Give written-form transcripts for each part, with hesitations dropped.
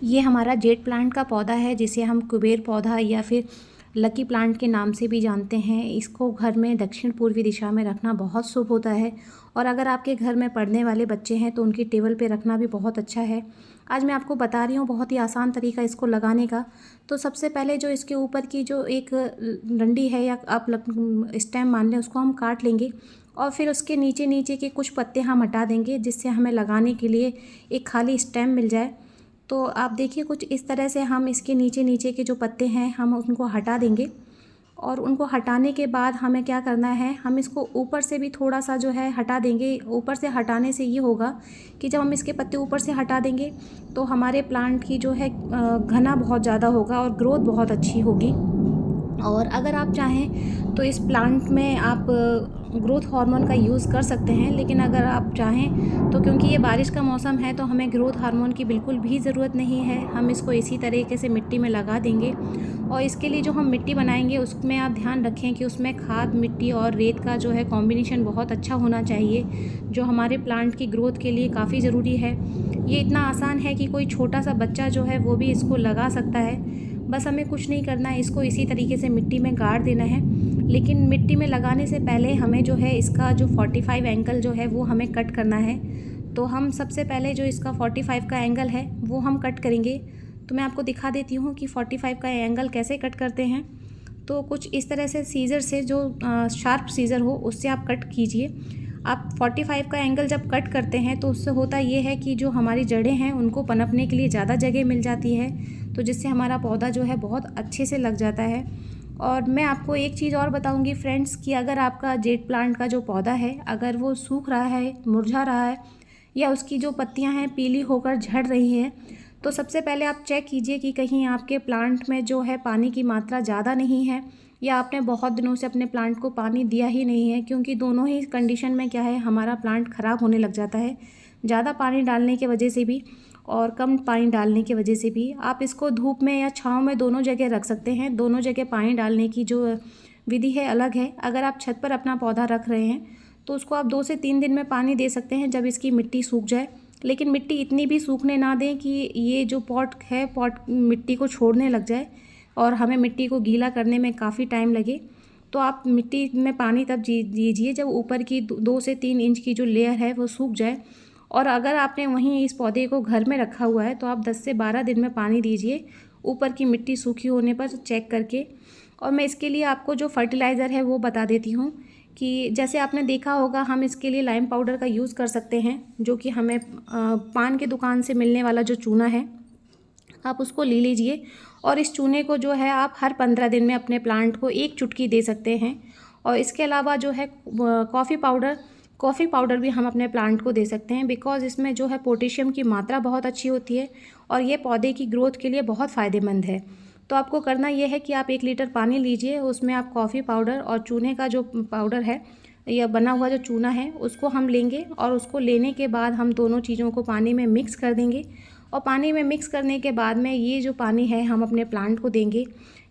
ये हमारा jade plant का पौधा है, जिसे हम कुबेर पौधा या फिर लकी प्लांट के नाम से भी जानते हैं। इसको घर में दक्षिण पूर्वी दिशा में रखना बहुत शुभ होता है, और अगर आपके घर में पढ़ने वाले बच्चे हैं तो उनकी टेबल पे रखना भी बहुत अच्छा है। आज मैं आपको बता रही हूँ बहुत ही आसान तरीका इसको लगाने का। तो सबसे पहले जो इसके ऊपर की जो एक डंडी है या आप स्टेम मान लें, उसको हम काट लेंगे और फिर उसके नीचे नीचे के कुछ पत्ते हम हटा देंगे, जिससे हमें लगाने के लिए एक खाली स्टेम मिल जाए। तो आप देखिए कुछ इस तरह से हम इसके नीचे नीचे के जो पत्ते हैं हम उनको हटा देंगे, और उनको हटाने के बाद हमें क्या करना है, हम इसको ऊपर से भी थोड़ा सा जो है हटा देंगे। ऊपर से हटाने से ये होगा कि जब हम इसके पत्ते ऊपर से हटा देंगे तो हमारे प्लांट की जो है घना बहुत ज़्यादा होगा और ग्रोथ बहुत अच्छी होगी। और अगर आप चाहें तो इस प्लांट में आप ग्रोथ हार्मोन का यूज़ कर सकते हैं, लेकिन अगर आप चाहें तो क्योंकि ये बारिश का मौसम है तो हमें ग्रोथ हार्मोन की बिल्कुल भी ज़रूरत नहीं है। हम इसको इसी तरीके से मिट्टी में लगा देंगे, और इसके लिए जो हम मिट्टी बनाएंगे उसमें आप ध्यान रखें कि उसमें खाद, मिट्टी और रेत का जो है कॉम्बिनेशन बहुत अच्छा होना चाहिए, जो हमारे प्लांट की ग्रोथ के लिए काफ़ी ज़रूरी है। ये इतना आसान है कि कोई छोटा सा बच्चा जो है वो भी इसको लगा सकता है। बस हमें कुछ नहीं करना है, इसको इसी तरीके से मिट्टी में गाड़ देना है। लेकिन मिट्टी में लगाने से पहले हमें जो है इसका जो 45 एंगल जो है वो हमें कट करना है। तो हम सबसे पहले जो इसका 45 का एंगल है वो हम कट करेंगे। तो मैं आपको दिखा देती हूँ कि 45 का एंगल कैसे कट करते हैं। तो कुछ इस तरह से सीज़र से, जो शार्प सीज़र हो उससे आप कट कीजिए। आप 45 का एंगल जब कट करते हैं तो उससे होता ये है कि जो हमारी जड़ें हैं उनको पनपने के लिए ज़्यादा जगह मिल जाती है, तो जिससे हमारा पौधा जो है बहुत अच्छे से लग जाता है। और मैं आपको एक चीज़ और बताऊंगी फ्रेंड्स, कि अगर आपका जेट प्लांट का जो पौधा है अगर वो सूख रहा है, मुरझा रहा है, या उसकी जो पत्तियां हैं पीली होकर झड़ रही हैं, तो सबसे पहले आप चेक कीजिए कि कहीं आपके प्लांट में जो है पानी की मात्रा ज़्यादा नहीं है, या आपने बहुत दिनों से अपने प्लांट को पानी दिया ही नहीं है। क्योंकि दोनों ही कंडीशन में क्या है, हमारा प्लांट ख़राब होने लग जाता है, ज़्यादा पानी डालने की वजह से भी और कम पानी डालने की वजह से भी। आप इसको धूप में या छाँव में दोनों जगह रख सकते हैं। दोनों जगह पानी डालने की जो विधि है अलग है। अगर आप छत पर अपना पौधा रख रहे हैं तो उसको आप 2 से 3 दिन में पानी दे सकते हैं, जब इसकी मिट्टी सूख जाए। लेकिन मिट्टी इतनी भी सूखने ना दें कि ये जो पॉट है, पॉट मिट्टी को छोड़ने लग जाए और हमें मिट्टी को गीला करने में काफ़ी टाइम लगे। तो आप मिट्टी में पानी तब दीजिए जब ऊपर की 2 से 3 इंच की जो लेयर है वो सूख जाए। और अगर आपने वहीं इस पौधे को घर में रखा हुआ है तो आप 10 से 12 दिन में पानी दीजिए, ऊपर की मिट्टी सूखी होने पर चेक करके। और मैं इसके लिए आपको जो फर्टिलाइज़र है वो बता देती हूँ, कि जैसे आपने देखा होगा हम इसके लिए लाइम पाउडर का यूज़ कर सकते हैं, जो कि हमें पान की दुकान से मिलने वाला जो चूना है आप उसको ले लीजिए। और इस चूने को जो है आप हर 15 दिन में अपने प्लांट को 1 चुटकी दे सकते हैं। और इसके अलावा जो है कॉफ़ी पाउडर भी हम अपने प्लांट को दे सकते हैं, बिकॉज़ इसमें जो है पोटेशियम की मात्रा बहुत अच्छी होती है और ये पौधे की ग्रोथ के लिए बहुत फ़ायदेमंद है। तो आपको करना यह है कि आप 1 लीटर पानी लीजिए, उसमें आप कॉफ़ी पाउडर और चूने का जो पाउडर है या बना हुआ जो चूना है उसको हम लेंगे, और उसको लेने के बाद हम दोनों चीज़ों को पानी में मिक्स कर देंगे। और पानी में मिक्स करने के बाद में ये जो पानी है हम अपने प्लांट को देंगे।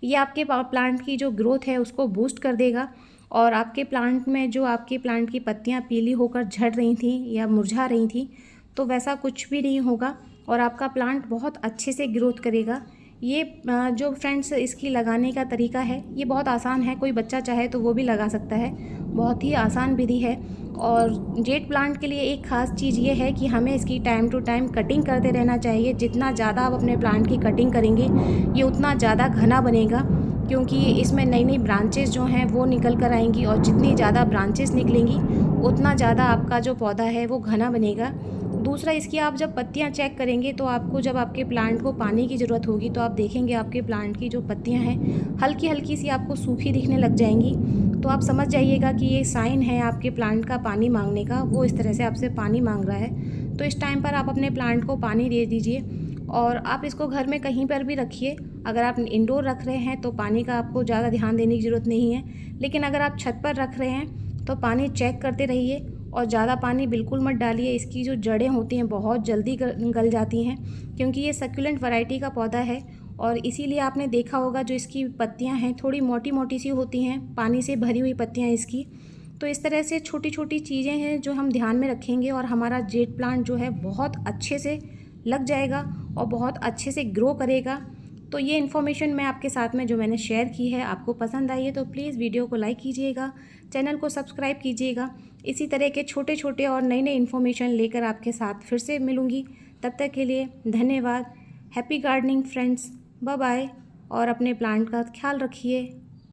ये आपके प्लांट की जो ग्रोथ है उसको बूस्ट कर देगा, और आपके प्लांट में जो आपके प्लांट की पत्तियां पीली होकर झड़ रही थी या मुरझा रही थी, तो वैसा कुछ भी नहीं होगा और आपका प्लांट बहुत अच्छे से ग्रोथ करेगा। ये जो फ्रेंड्स इसकी लगाने का तरीका है ये बहुत आसान है, कोई बच्चा चाहे तो वो भी लगा सकता है, बहुत ही आसान विधि है। और जेट प्लांट के लिए एक ख़ास चीज़ ये है कि हमें इसकी टाइम टू टाइम कटिंग करते रहना चाहिए। जितना ज़्यादा आप अपने प्लांट की कटिंग करेंगे ये उतना ज़्यादा घना बनेगा, क्योंकि इसमें नई नई ब्रांचेस जो हैं वो निकल कर आएंगी, और जितनी ज़्यादा ब्रांचेस निकलेंगी उतना ज़्यादा आपका जो पौधा है वो घना बनेगा। दूसरा, इसकी आप जब पत्तियां चेक करेंगे तो आपको जब आपके प्लांट को पानी की ज़रूरत होगी तो आप देखेंगे आपके प्लांट की जो पत्तियां हैं हल्की हल्की सी आपको सूखी दिखने लग जाएंगी। तो आप समझ जाइएगा कि ये साइन है आपके प्लांट का पानी मांगने का, वो इस तरह से आपसे पानी मांग रहा है। तो इस टाइम पर आप अपने प्लांट को पानी दे दीजिए, और आप इसको घर में कहीं पर भी रखिए। अगर आप इंडोर रख रहे हैं तो पानी का आपको ज़्यादा ध्यान देने की ज़रूरत नहीं है, लेकिन अगर आप छत पर रख रहे हैं तो पानी चेक करते रहिए और ज़्यादा पानी बिल्कुल मत डालिए। इसकी जो जड़ें होती हैं बहुत जल्दी गल जाती हैं, क्योंकि ये सक्यूलेंट वैरायटी का पौधा है, और इसीलिए आपने देखा होगा जो इसकी पत्तियां हैं थोड़ी मोटी मोटी सी होती हैं, पानी से भरी हुई पत्तियां इसकी। तो इस तरह से छोटी छोटी चीज़ें हैं जो हम ध्यान में रखेंगे और हमारा जेट प्लांट जो है बहुत अच्छे से लग जाएगा और बहुत अच्छे से ग्रो करेगा। तो ये इन्फॉर्मेशन मैं आपके साथ में जो मैंने शेयर की है आपको पसंद आई है तो प्लीज़ वीडियो को लाइक कीजिएगा, चैनल को सब्सक्राइब कीजिएगा। इसी तरह के छोटे छोटे और नई नई इन्फॉर्मेशन लेकर आपके साथ फिर से मिलूँगी। तब तक के लिए धन्यवाद। Happy gardening friends, bye bye और अपने प्लांट का ख्याल रखिए।